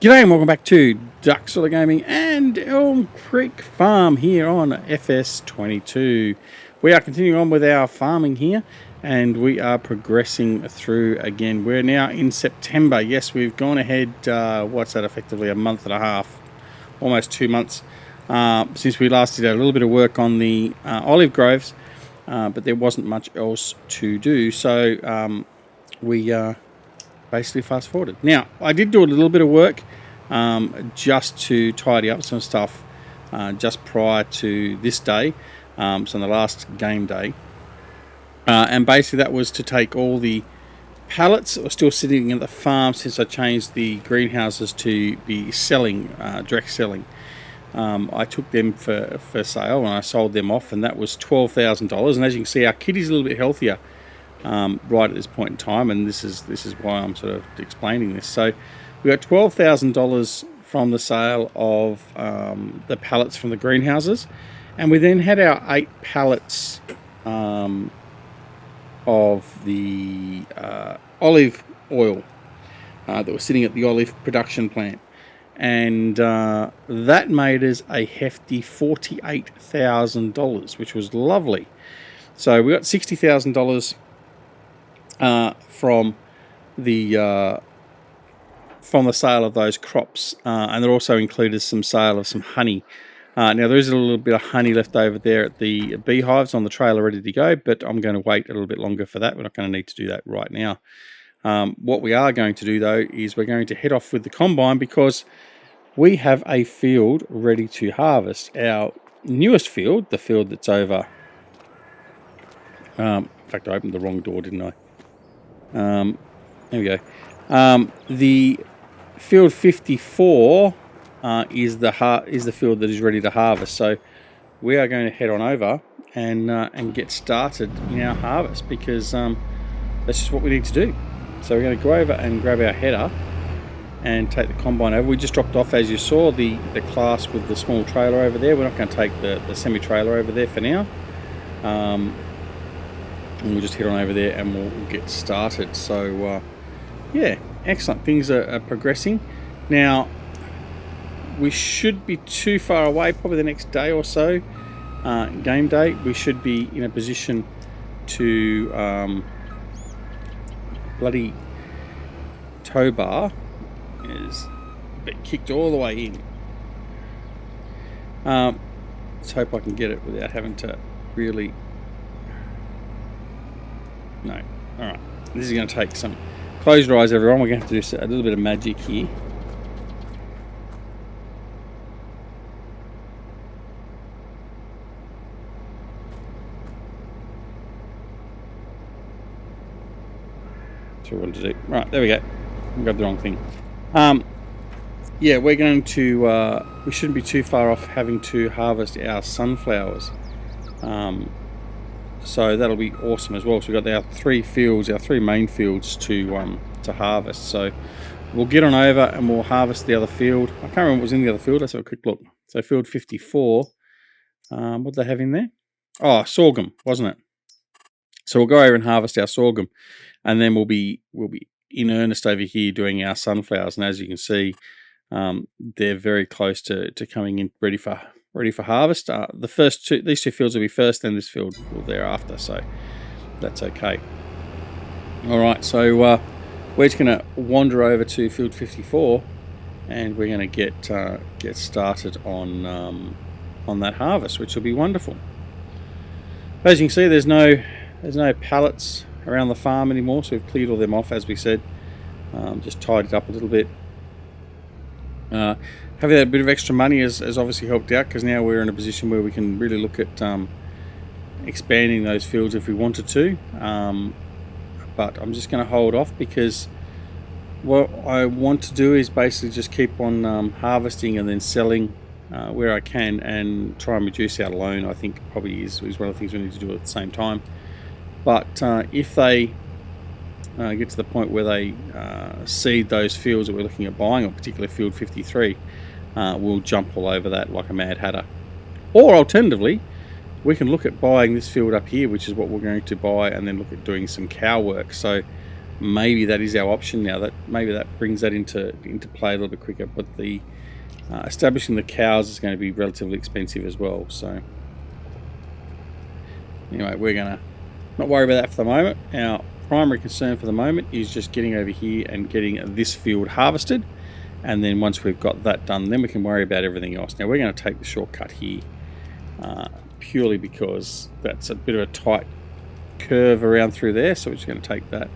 G'day and welcome back to Duck Solar Gaming and Elm Creek Farm here on FS22. We are continuing on with our farming here and we are progressing through again. We're now in September. Yes, we've gone ahead, what's that, effectively a month and a half, almost 2 months since we last did a little bit of work on the olive groves, but there wasn't much else to do. So we basically fast forwarded. Now, I did do a little bit of work just to tidy up some stuff just prior to this day, so on the last game day. And basically that was to take all the pallets that were still sitting at the farm since I changed the greenhouses to be selling, direct selling. I took them for sale and I sold them off, and that was $12,000. And as you can see, our kitty's a little bit healthier right at this point in time, and this is why I'm sort of explaining this. So we got $12,000 from the sale of the pallets from the greenhouses, and we then had our 8 pallets of the olive oil that was sitting at the olive production plant, and that made us a hefty $48,000, which was lovely. So we got $60,000 from the sale of those crops, and it also included some sale of some honey. Now there is a little bit of honey left over there at the beehives on the trailer ready to go, but I'm going to wait a little bit longer for that. We're not going to need to do that right now. What we are going to do though is we're going to head off with the combine, because we have a field ready to harvest. Our newest field, the field that's over, in fact I opened the wrong door, didn't I? There we go. The field 54 is the field that is ready to harvest. So we are going to head on over and get started in our harvest, because that's just what we need to do. So we're going to go over and grab our header and take the combine over. We just dropped off, as you saw, the class with the small trailer over there. We're not going to take the semi-trailer over there for now. And we'll just head on over there and we'll get started. So yeah, excellent. Things are progressing. Now, we should be too far away, probably the next day or so, game day. We should be in a position to bloody tow bar is kicked all the way in. Let's hope I can get it without having to really... No. Alright. This is going to take some... Close your eyes, everyone. We're going to have to do a little bit of magic here. That's what we wanted to do. Right, there we go. I grabbed the wrong thing. Yeah, we're going to... we shouldn't be too far off having to harvest our sunflowers. So that'll be awesome as well. So we've got our 3 fields, our 3 main fields to harvest. So we'll get on over and we'll harvest the other field. I can't remember what was in the other field. Let's have a quick look. So field 54. What did they have in there? Oh, sorghum, wasn't it? So we'll go over and harvest our sorghum, and then we'll be in earnest over here doing our sunflowers. And as you can see, they're very close to coming in ready for harvest. The first these two fields will be first, then this field will thereafter, so that's okay. All right, so we're just going to wander over to field 54, and we're going to get started on that harvest, which will be wonderful. As you can see, there's no pallets around the farm anymore, so we've cleared all them off, as we said. Just tidied up a little bit. Having that bit of extra money has obviously helped out, because now we're in a position where we can really look at expanding those fields if we wanted to. But I'm just going to hold off, because what I want to do is basically just keep on harvesting and then selling where I can, and try and reduce our loan. I think probably is one of the things we need to do at the same time. But if they get to the point where they seed those fields that we're looking at buying, or particularly field 53, we'll jump all over that like a mad hatter. Or alternatively, we can look at buying this field up here, which is what we're going to buy, and then look at doing some cow work. So maybe that is our option now. That maybe that brings that into play a little bit quicker. But the establishing the cows is going to be relatively expensive as well. So anyway, we're going to not worry about that for the moment. Our primary concern for the moment is just getting over here and getting this field harvested. And then once we've got that done, then we can worry about everything else. Now we're going to take the shortcut here purely because that's a bit of a tight curve around through there. So we're just going to take that.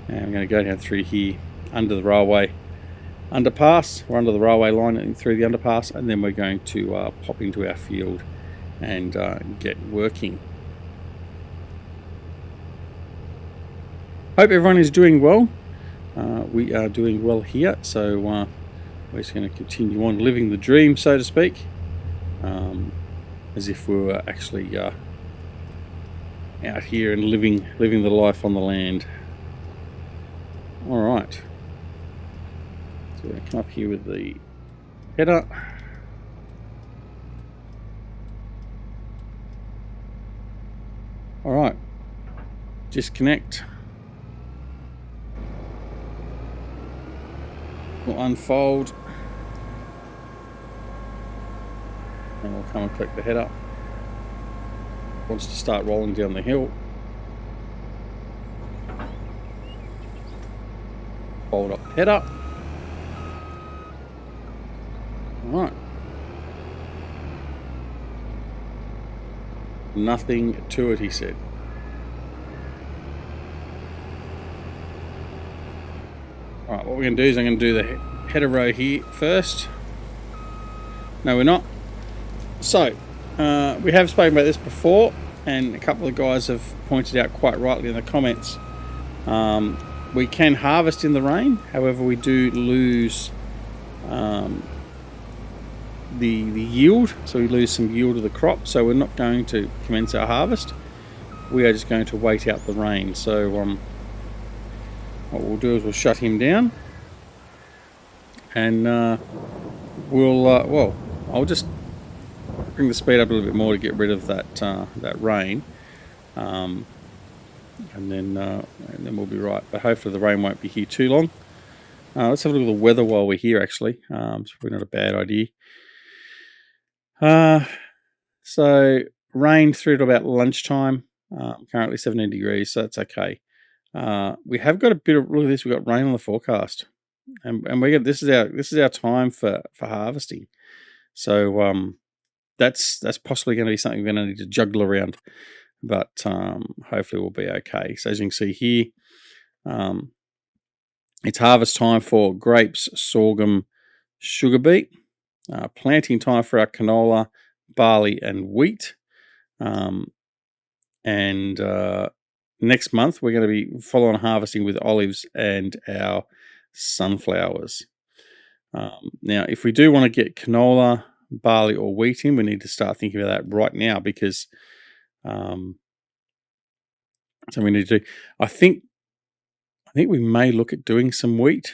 And I'm going to go down through here under the railway underpass. We're under the railway line and through the underpass. And then we're going to pop into our field and get working. Hope everyone is doing well. We are doing well here, so we're just going to continue on living the dream, so to speak, as if we were actually out here and living the life on the land. All right, so we're going to come up here with the header. All right, disconnect. We'll unfold and we'll come and click the header. Wants to start rolling down the hill. Fold up header. Alright. Nothing to it, he said. Alright, what we're going to do is I'm going to do the header row here first. No, we're not. So, we have spoken about this before, and a couple of guys have pointed out quite rightly in the comments. We can harvest in the rain, however we do lose the yield, so we lose some yield of the crop, so we're not going to commence our harvest. We are just going to wait out the rain. So what we'll do is we'll shut him down, and I'll just bring the speed up a little bit more to get rid of that rain, and then we'll be right. But hopefully the rain won't be here too long. Let's have a look at the weather while we're here. Actually, it's probably not a bad idea. So rain through to about lunchtime. Currently 17 degrees, so that's okay. We have got a bit of look at this. We've got rain on the forecast, and we get this is our time for harvesting. So that's possibly going to be something we're going to need to juggle around, but hopefully we'll be okay. So as you can see here, it's harvest time for grapes, sorghum, sugar beet. Planting time for our canola, barley, and wheat. And next month we're going to be following harvesting with olives and our sunflowers. Now, if we do want to get canola, barley, or wheat in, we need to start thinking about that right now, because so we need to do. I think we may look at doing some wheat,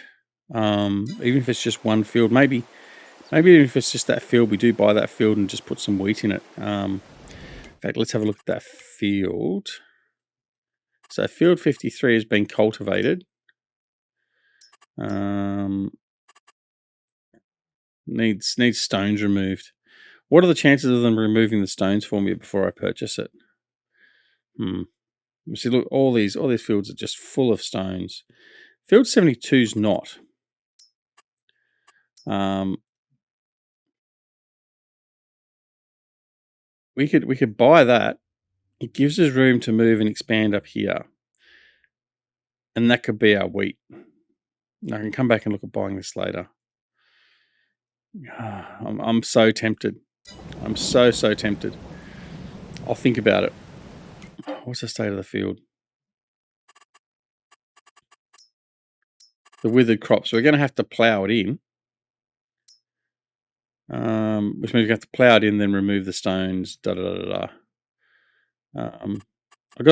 even if it's just one field. Maybe even if it's just that field, we do buy that field and just put some wheat in it. In fact, let's have a look at that field. So field 53 has been cultivated. Needs stones removed. What are the chances of them removing the stones for me before I purchase it? See, look, all these fields are just full of stones. Field 72 is not. We could buy that. It gives us room to move and expand up here, and that could be our wheat. I can come back and look at buying this later. I'm so tempted. I'm so tempted. I'll think about it. What's the state of the field? The withered crops. So we're going to have to plough it in. Which means we have to plough it in, then remove the stones. I've got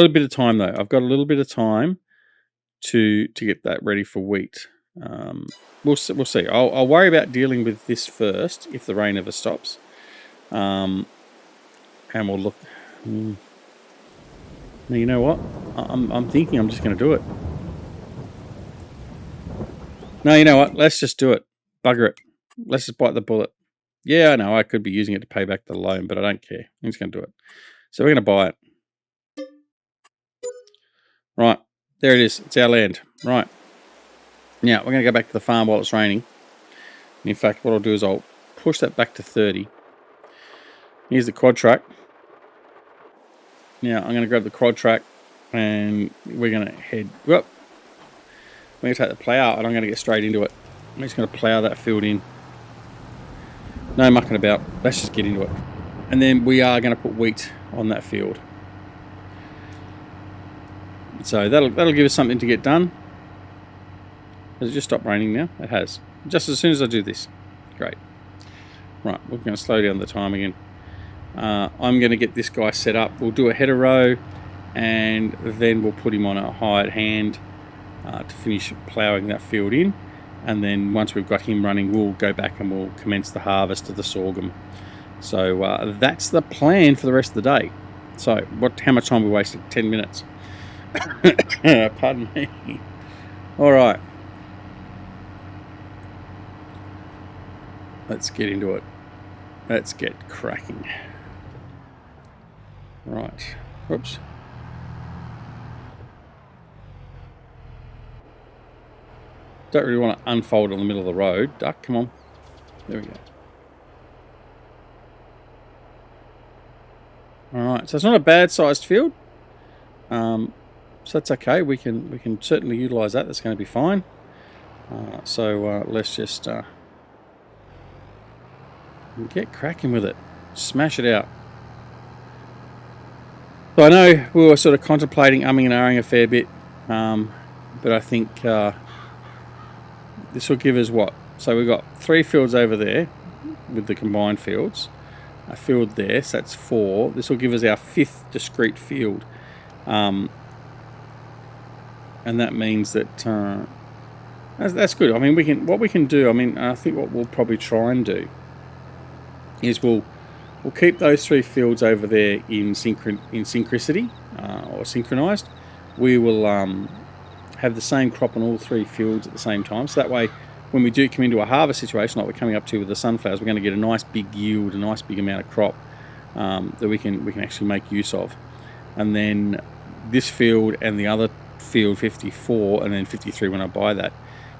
a bit of time though. I've got a little bit of time to get that ready for wheat. We'll see. I'll worry about dealing with this first if the rain ever stops. And we'll look. Now, you know what? I'm thinking I'm just going to do it. No, you know what? Let's just do it. Bugger it. Let's just bite the bullet. Yeah, I know. I could be using it to pay back the loan, but I don't care. I'm just going to do it. So we're going to buy it. Right. There it is. It's our land. Right. Now, we're going to go back to the farm while it's raining. And in fact, what I'll do is I'll push that back to 30. Here's the quad track. Now, I'm going to grab the quad track and we're going to head... Whoop. We're going to take the plough and I'm going to get straight into it. I'm just going to plough that field in. No mucking about. Let's just get into it. And then we are going to put wheat on that field. So that'll give us something to get done. Has it just stopped raining now? It has. Just as soon as I do this. Great. Right, we're going to slow down the time again. I'm going to get this guy set up. We'll do a header row and then we'll put him on a hired hand to finish ploughing that field in. And then once we've got him running, we'll go back and we'll commence the harvest of the sorghum. So that's the plan for the rest of the day. So how much time we wasted? 10 minutes. Pardon me. All right. Let's get into it. Let's get cracking. Right. Whoops. Don't really want to unfold in the middle of the road. Duck, come on. There we go. Alright, so it's not a bad sized field. So that's okay. We can certainly utilise that. That's going to be fine. Let's just get cracking with it. Smash it out. So I know we were sort of contemplating umming and ahhing a fair bit, but I think this will give us what? So we've got 3 fields over there with the combined fields. A field there, so that's 4. This will give us our 5th discrete field. And that means that that's good. I mean, what we can do. I mean, I think what we'll probably try and do is we'll keep those 3 fields over there in synchronicity or synchronized. We will have the same crop on all 3 fields at the same time. So that way, when we do come into a harvest situation like we're coming up to with the sunflowers, we're going to get a nice big yield, a nice big amount of crop that we can actually make use of. And then this field and the other field 54 and then 53 when I buy that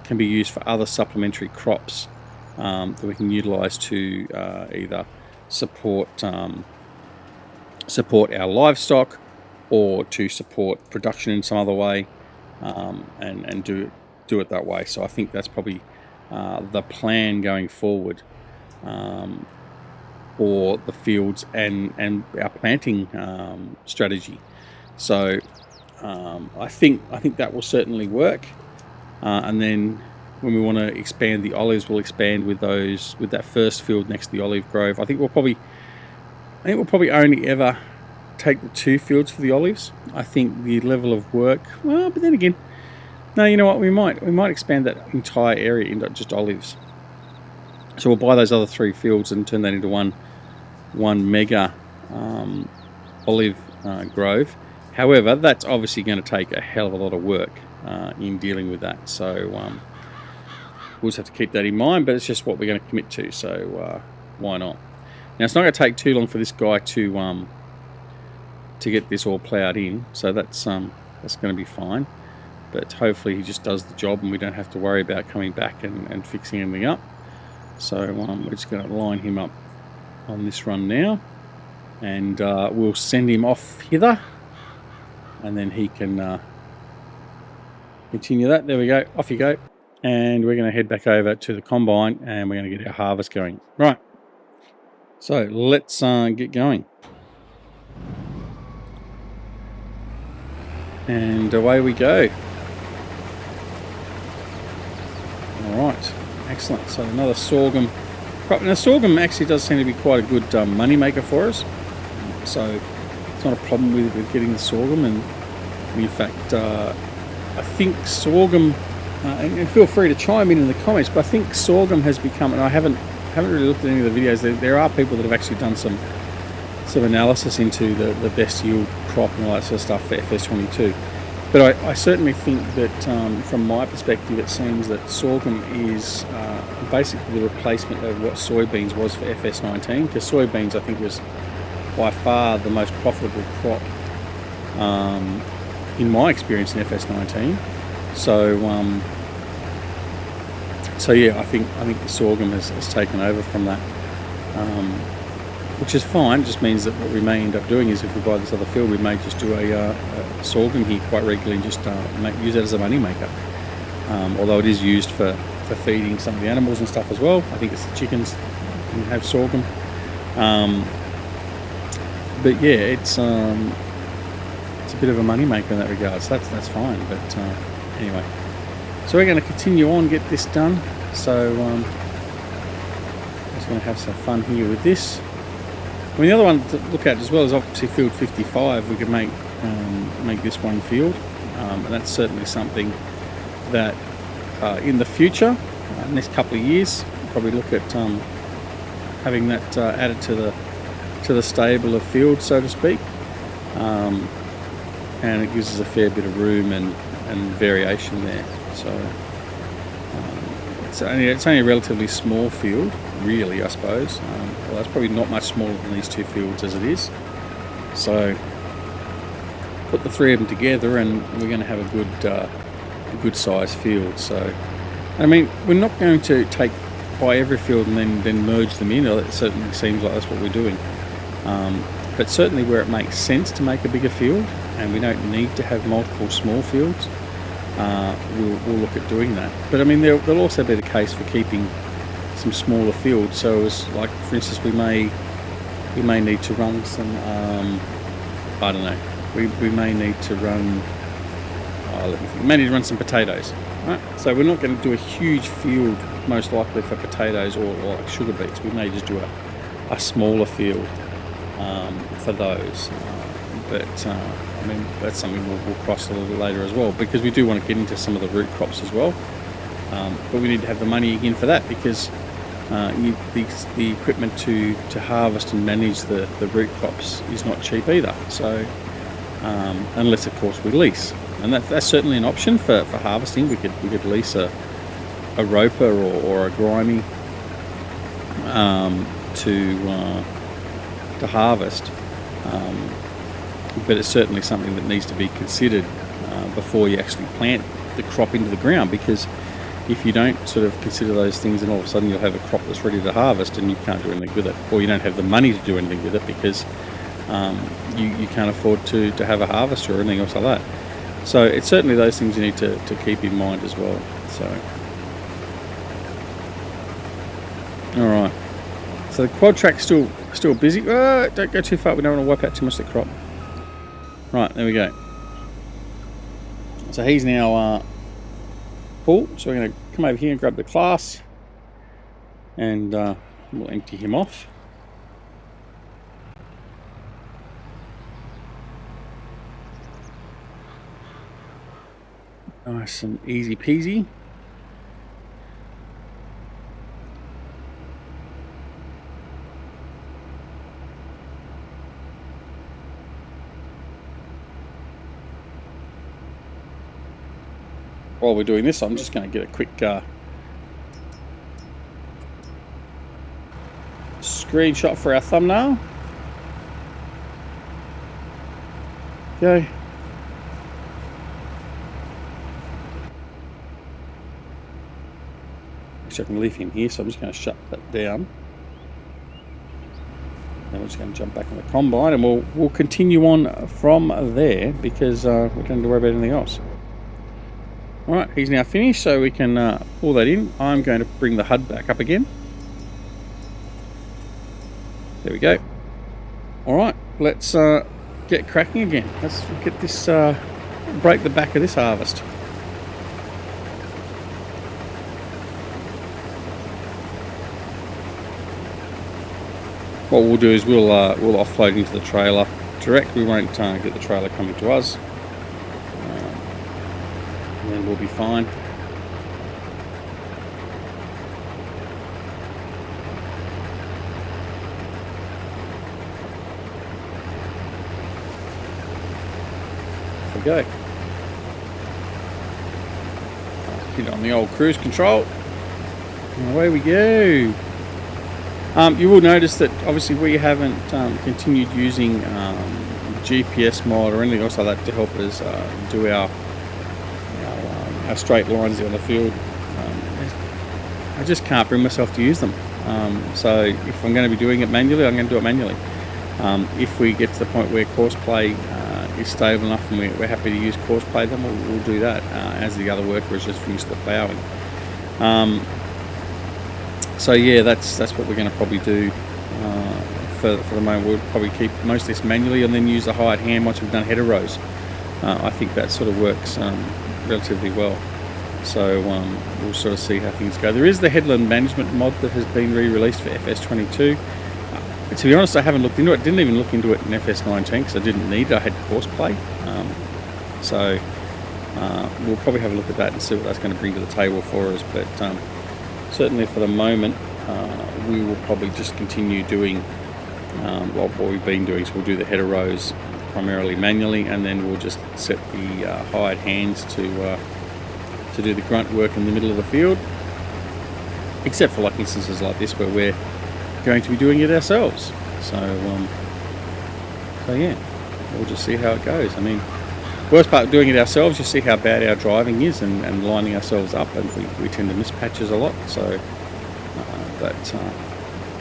can be used for other supplementary crops that we can utilize to either support our livestock or to support production in some other way, and do it that way. So I think that's probably the plan going forward for the fields and our planting strategy. So I think that will certainly work. And then when we want to expand the olives, we'll expand with that first field next to the olive grove. I think we'll probably only ever take the 2 fields for the olives. I think the level of work, well, but then again, no, you know what, we might expand that entire area into just olives. So we'll buy those other 3 fields and turn that into one mega olive grove. However, that's obviously going to take a hell of a lot of work in dealing with that. So we'll just have to keep that in mind, but it's just what we're going to commit to. So why not? Now it's not going to take too long for this guy to get this all ploughed in. So that's going to be fine. But hopefully he just does the job and we don't have to worry about coming back and fixing anything up. So we're just going to line him up on this run now, and we'll send him off hither, and then he can continue that. There we go, off you go. And we're going to head back over to the combine and we're going to get our harvest going. Right, so let's get going. And away we go. Alright, excellent. So another sorghum crop. Now sorghum actually does seem to be quite a good money maker for us. So it's not a problem with getting the sorghum. And in fact, I think sorghum, and feel free to chime in the comments, but I think sorghum has become, and I haven't really looked at any of the videos, there are people that have actually done some analysis into the best yield crop and all that sort of stuff for FS22. But I certainly think that from my perspective, it seems that sorghum is basically the replacement of what soybeans was for FS19, because soybeans I think was by far the most profitable crop in my experience in FS19. So yeah, I think the sorghum has taken over from that, which is fine. It just means that what we may end up doing is, if we buy this other field, we may just do a sorghum here quite regularly and just use that as a money maker. Although it is used for feeding some of the animals and stuff as well. I think it's the chickens can have sorghum. But yeah, it's a bit of a money maker in that regard. So that's fine. But anyway. So we're going to continue on, get this done. So I'm just going to have some fun here with this. I mean, the other one to look at as well is obviously field 55. We could make this one field, and that's certainly something that in the future, next couple of years, probably look at having that added to the stable of field, so to speak, and it gives us a fair bit of room and variation there. So it's only a relatively small field, really, I suppose. Well, it's probably not much smaller than these two fields as it is. So put the three of them together, and we're going to have a good sized field. So I mean, we're not going to buy every field and then merge them in. It certainly seems like that's what we're doing. But certainly where it makes sense to make a bigger field, and we don't need to have multiple small fields, we'll look at doing that. But I mean, there'll also be the case for keeping some smaller fields. So as like, for instance, we may need to run some I don't know, we may need to run we may need to run some potatoes, right? So we're not going to do a huge field most likely for potatoes or like sugar beets. We may just do a smaller field for those, but I mean, that's something we'll cross a little bit later as well, because we do want to get into some of the root crops as well. But we need to have the money again for that, because the equipment to harvest and manage the root crops is not cheap either. So unless of course we lease, and that's certainly an option for harvesting. We could lease a roper or a grimy to harvest, but it's certainly something that needs to be considered before you actually plant the crop into the ground, because if you don't sort of consider those things, then all of a sudden you'll have a crop that's ready to harvest and you can't do anything with it, or you don't have the money to do anything with it because you can't afford to have a harvester or anything else like that. So it's certainly those things you need to keep in mind as well. So all right, so the quad track's still busy. Don't go too far, we don't want to wipe out too much of the crop. Right, there we go. So he's now full, so we're going to come over here and grab the class, and we'll empty him off. Nice and easy peasy. While we're doing this, I'm just going to get a quick screenshot for our thumbnail. Okay. Actually, I can leave him here, so I'm just going to shut that down. Then we're just going to jump back on the combine, and we'll continue on from there, because we don't have to worry about anything else. Alright, he's now finished, so we can pull that in. I'm going to bring the HUD back up again. There we go. Alright, let's get cracking again. Let's get this, break the back of this harvest. What we'll do is we'll offload into the trailer direct. We won't get the trailer coming to us. And then we'll be fine. Off we go. Hit on the old cruise control. And away we go. You will notice that obviously we haven't continued using GPS mod or anything else like that to help us do our straight lines on the field. I just can't bring myself to use them. So if I'm going to be doing it manually, I'm going to do it manually. If we get to the point where course play is stable enough and we're happy to use course play, then we'll do that as the other worker has just finished the ploughing. So yeah, that's what we're going to probably do for the moment. We'll probably keep most of this manually and then use the hired hand once we've done header rows. I think that sort of works relatively well. So we'll sort of see how things go. There is the headland management mod that has been re-released for FS22. To be honest, I haven't looked into it. Didn't even look into it in FS19 because I didn't need it. I had course play. So we'll probably have a look at that and see what that's going to bring to the table for us. But certainly for the moment, we will probably just continue doing what we've been doing. So we'll do the header rows primarily manually, and then we'll just set the hired hands to do the grunt work in the middle of the field, except for like instances like this where we're going to be doing it ourselves. So yeah, we'll just see how it goes. I mean, worst part of doing it ourselves, you see how bad our driving is and lining ourselves up, and we tend to miss patches a lot. So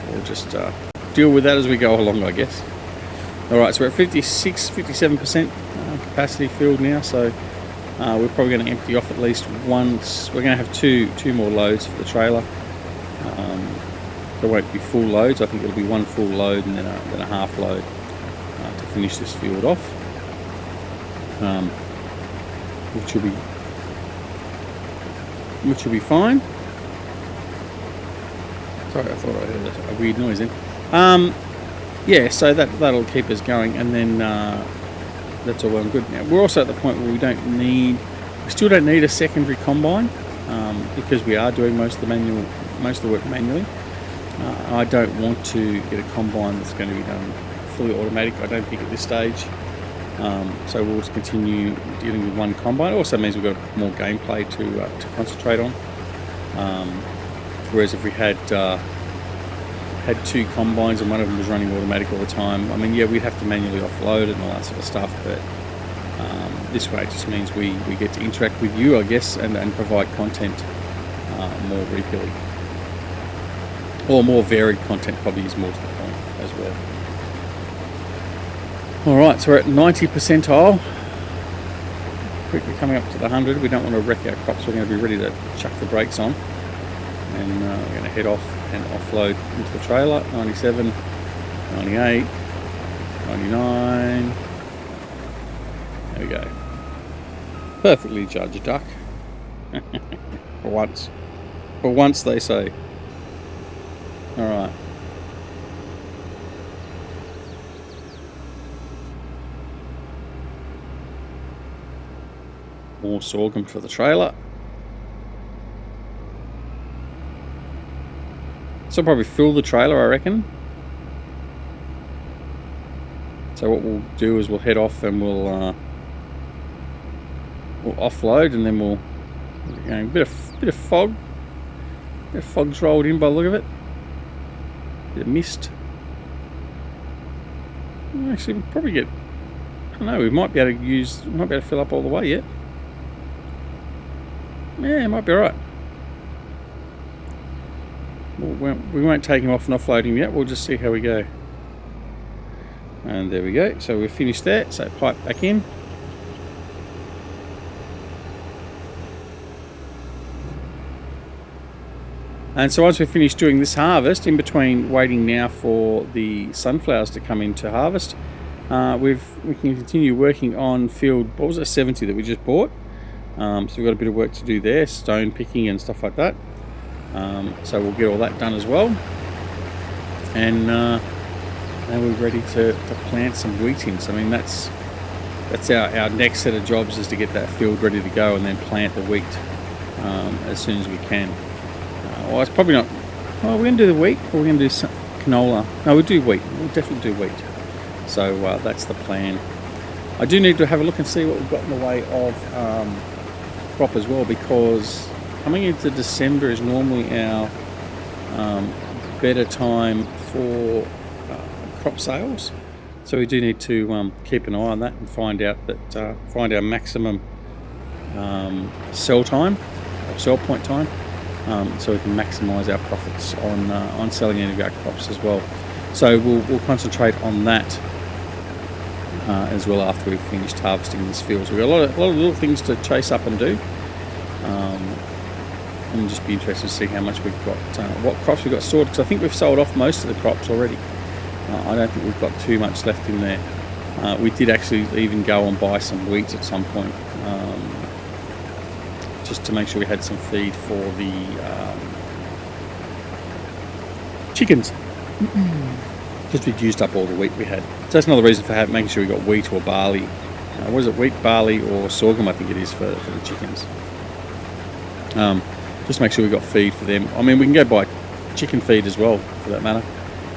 we'll just deal with that as we go along, I guess. Alright, so we're at 57% capacity filled now, so we're probably going to empty off at least once. We're going to have two more loads for the trailer. There won't be full loads. I think it'll be one full load and then a half load to finish this field off, which will be fine. Sorry, I thought I heard a weird noise then. Yeah, so that'll keep us going, and then that's all well and good. Now we're also at the point where we still don't need a secondary combine because we are doing most of the work manually. I don't want to get a combine that's going to be done fully automatic, I don't think, at this stage. So we'll just continue dealing with one combine. It also means we've got more gameplay to concentrate on. Whereas if we had two combines and one of them was running automatic all the time, I mean, yeah, we'd have to manually offload it and all that sort of stuff, but this way it just means we get to interact with you, I guess, and provide content more regularly. Or more varied content probably is more to the point as well. Alright, so we're at 90 percentile. Quickly coming up to the 100. We don't want to wreck our crops, we're going to be ready to chuck the brakes on. And we're going to head off and offload into the trailer. 97, 98, 99. There we go. Perfectly judged duck. For once. For once, they say. Alright. More sorghum for the trailer. So I'll probably fill the trailer, I reckon. So what we'll do is we'll head off and we'll offload, and then we'll a bit of fog. A bit of fog's rolled in by the look of it. Bit of mist. Actually, we'll probably get. I don't know. We might be able to fill up all the way yet. Yeah, it might be alright. We won't take him off and offload him yet. We'll just see how we go. And there we go. So we're finished there. So pipe back in. And so once we've finished doing this harvest, in between waiting now for the sunflowers to come in to harvest, we can continue working on field, what was it, 70 that we just bought. So we've got a bit of work to do there, stone picking and stuff like that. So we'll get all that done as well. And now we're ready to plant some wheat in. So I mean, that's our next set of jobs, is to get that field ready to go and then plant the wheat as soon as we can. Well, it's probably not. Well, we're going to do the wheat, or we're going to do some canola. No, we'll do wheat. We'll definitely do wheat. So that's the plan. I do need to have a look and see what we've got in the way of crop as well, because coming into December is normally our better time for crop sales. So we do need to keep an eye on that and find out that find our maximum sell time or sell point time, so we can maximise our profits on selling any of our crops as well. So we'll concentrate on that as well after we've finished harvesting this field. So we've got a lot of little things to chase up and do. And just be interested to see how much we've got, what crops we've got stored, because I think we've sold off most of the crops already. I don't think we've got too much left in there. We did actually even go and buy some wheat at some point, just to make sure we had some feed for the chickens, because we'd used up all the wheat we had. So that's another reason for making sure we got wheat or barley. What is it, wheat, barley or sorghum, I think it is, for the chickens. Just make sure we got feed for them. I mean, we can go buy chicken feed as well, for that matter.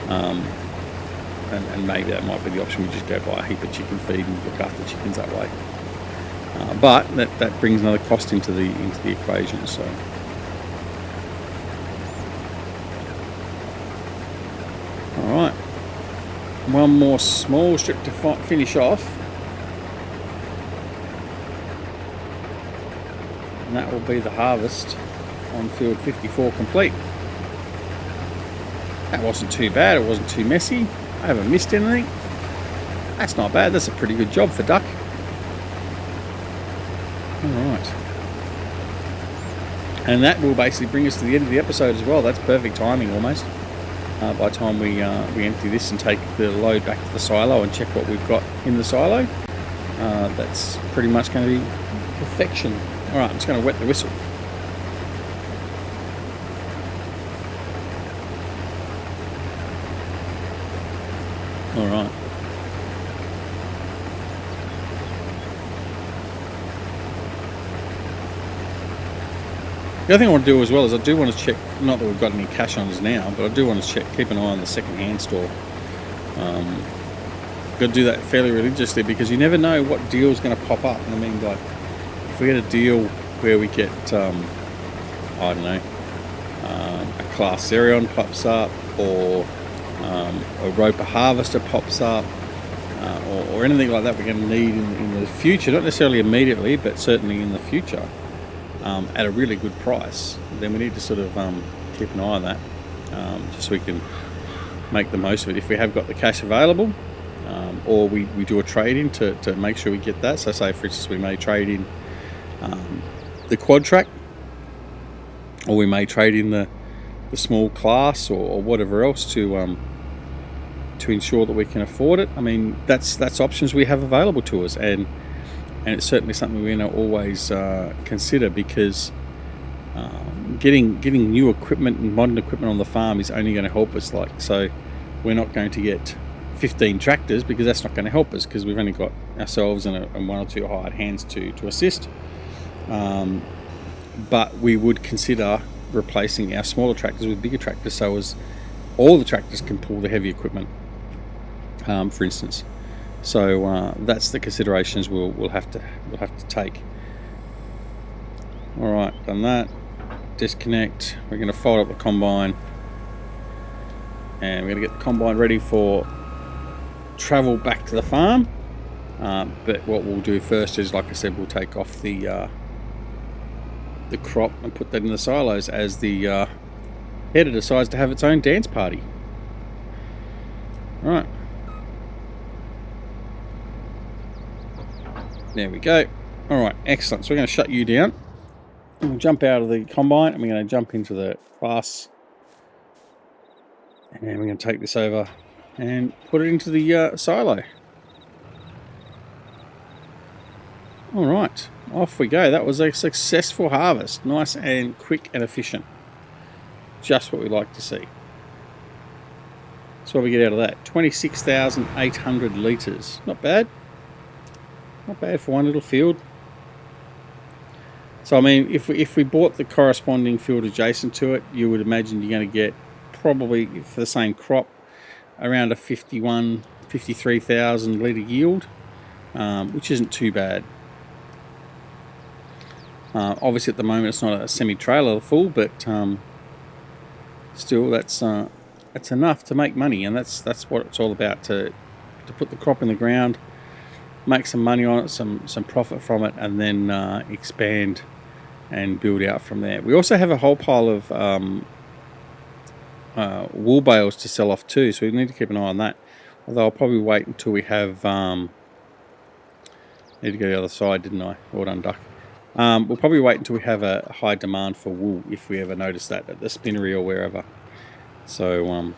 And maybe that might be the option. We just go buy a heap of chicken feed and look after chickens that way. But that brings another cost into the equation. So, all right, one more small strip to finish off, and that will be the harvest on field 54 complete. That wasn't too bad, it wasn't too messy, I haven't missed anything. That's not bad, that's a pretty good job for duck. Alright. And that will basically bring us to the end of the episode as well. That's perfect timing almost. By the time we empty this and take the load back to the silo and check what we've got in the silo, that's pretty much going to be perfection. Alright, I'm just going to wet the whistle. Alright. The other thing I want to do as well is I do want to check, not that we've got any cash on us now, but I do want to keep an eye on the second-hand store. Got to do that fairly religiously, because you never know what deal is going to pop up. I mean, like, if we get a deal where we get, I don't know, a Class Serion pops up, or a Roper Harvester pops up, or anything like that we're going to need in the future, not necessarily immediately, but certainly in the future, at a really good price, then we need to sort of keep an eye on that, just so we can make the most of it if we have got the cash available, or we do a trade-in to make sure we get that. So say, for instance, we may trade in the quad track, or we may trade in the small class, or whatever else to ensure that we can afford it. I mean, that's options we have available to us, and it's certainly something we're going to always consider, because getting new equipment and modern equipment on the farm is only going to help us. Like, so we're not going to get 15 tractors, because that's not going to help us, because we've only got ourselves and one or two hired hands to assist. But we would consider replacing our smaller tractors with bigger tractors, so as all the tractors can pull the heavy equipment, for instance. So that's the considerations we'll have to take. All right, done that. Disconnect. We're going to fold up the combine, and we're going to get the combine ready for travel back to the farm. But what we'll do first is, like I said, we'll take off the crop and put that in the silos as the header decides to have its own dance party. All right. There we go. All right, excellent. So we're going to shut you down. We'll jump out of the combine, and we're going to jump into the class. And then we're going to take this over and put it into the silo. All right, off we go. That was a successful harvest. Nice and quick and efficient. Just what we like to see. So what we get out of that? 26,800 litres. Not bad. Not bad for one little field. So I mean, if we bought the corresponding field adjacent to it, you would imagine you're going to get, probably for the same crop, around a 53,000 litre yield, which isn't too bad. Obviously at the moment it's not a semi-trailer full, but still that's enough to make money, and that's what it's all about, to put the crop in the ground, make some money on it, some profit from it, and then expand and build out from there. We also have a whole pile of wool bales to sell off too, so we need to keep an eye on that. Although I'll probably wait until we have need to go the other side, didn't I? Well done, duck. We'll probably wait until we have a high demand for wool, if we ever notice that at the spinnery or wherever. So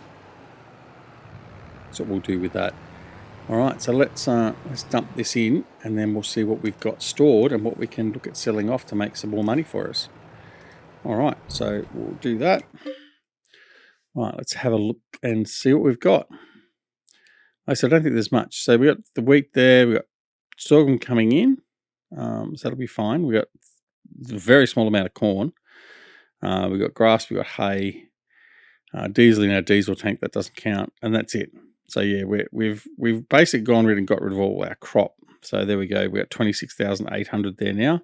that's what we'll do with that. All right, so let's dump this in, and then we'll see what we've got stored and what we can look at selling off to make some more money for us. All right, so we'll do that. All right, let's have a look and see what we've got. I don't think there's much. So we got the wheat there. We got sorghum coming in, so that'll be fine. We got a very small amount of corn. We got grass. We got hay. Diesel in our diesel tank, that doesn't count, and that's it. So yeah, we've basically gone rid and got rid of all our crop. So there we go. We got 26,800 there now.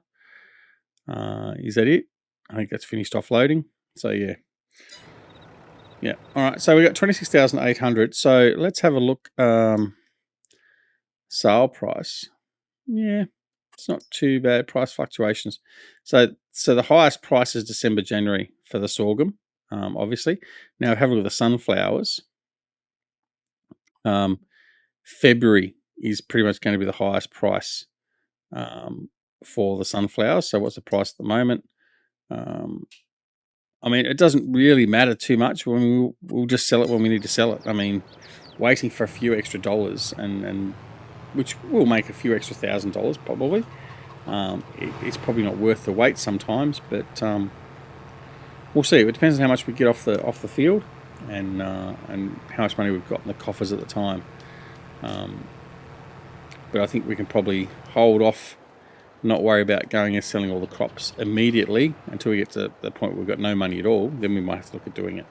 Is that it? I think that's finished offloading. So yeah. All right. So we got 26,800. So let's have a look. Sale price. Yeah, it's not too bad. Price fluctuations. So the highest price is December, January for the sorghum. Obviously. Now have a look at the sunflowers. February is pretty much going to be the highest price for the sunflowers. So what's the price at the moment? I mean, it doesn't really matter too much. We'll just sell it when we need to sell it. I mean, waiting for a few extra dollars, and which will make a few extra $1,000 probably. It's probably not worth the wait sometimes, but we'll see. It depends on how much we get off the field, and how much money we've got in the coffers at the time. But I think we can probably hold off, not worry about going and selling all the crops immediately until we get to the point where we've got no money at all. Then we might have to look at doing it.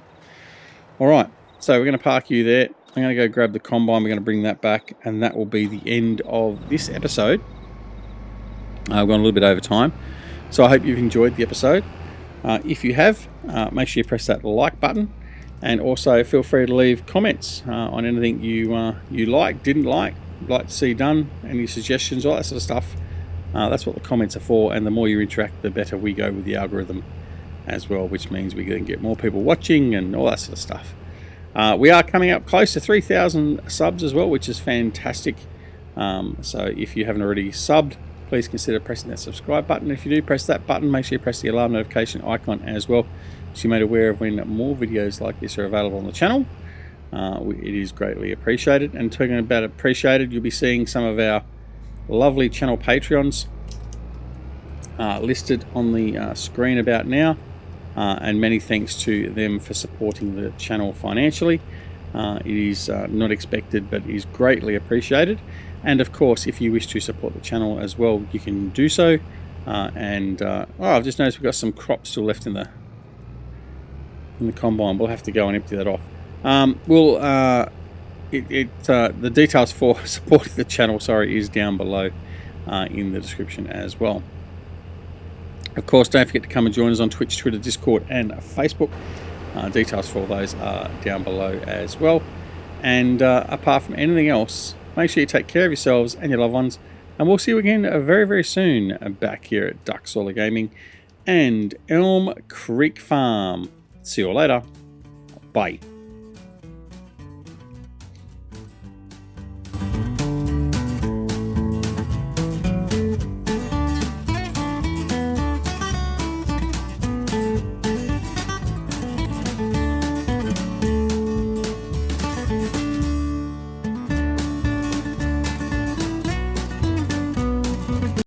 All right, so we're going to park you there. I'm going to go grab the combine. We're going to bring that back, and that will be the end of this episode. I've gone a little bit over time, so I hope you've enjoyed the episode. If you have, make sure you press that like button, and also feel free to leave comments on anything you like, didn't like to see done, any suggestions, all that sort of stuff. That's what the comments are for, and the more you interact, the better we go with the algorithm as well, which means we can get more people watching and all that sort of stuff. We are coming up close to 3,000 subs as well, which is fantastic. So if you haven't already subbed, please consider pressing that subscribe button. If you do press that button, make sure you press the alarm notification icon as well, so you're made aware of when more videos like this are available on the channel. It is greatly appreciated. And talking about appreciated, you'll be seeing some of our lovely channel Patreons listed on the screen about now, and many thanks to them for supporting the channel financially. It is not expected, but is greatly appreciated. And of course, if you wish to support the channel as well, you can do so. I've just noticed we've got some crops still left in the combine. We'll have to go and empty that off. The details for supporting the channel, is down below in the description as well. Of course, don't forget to come and join us on Twitch, Twitter, Discord, and Facebook. Details for all those are down below as well. And apart from anything else, make sure you take care of yourselves and your loved ones. And we'll see you again very, very soon back here at Duck Solar Gaming and Elm Creek Farm. See you all later. Bye.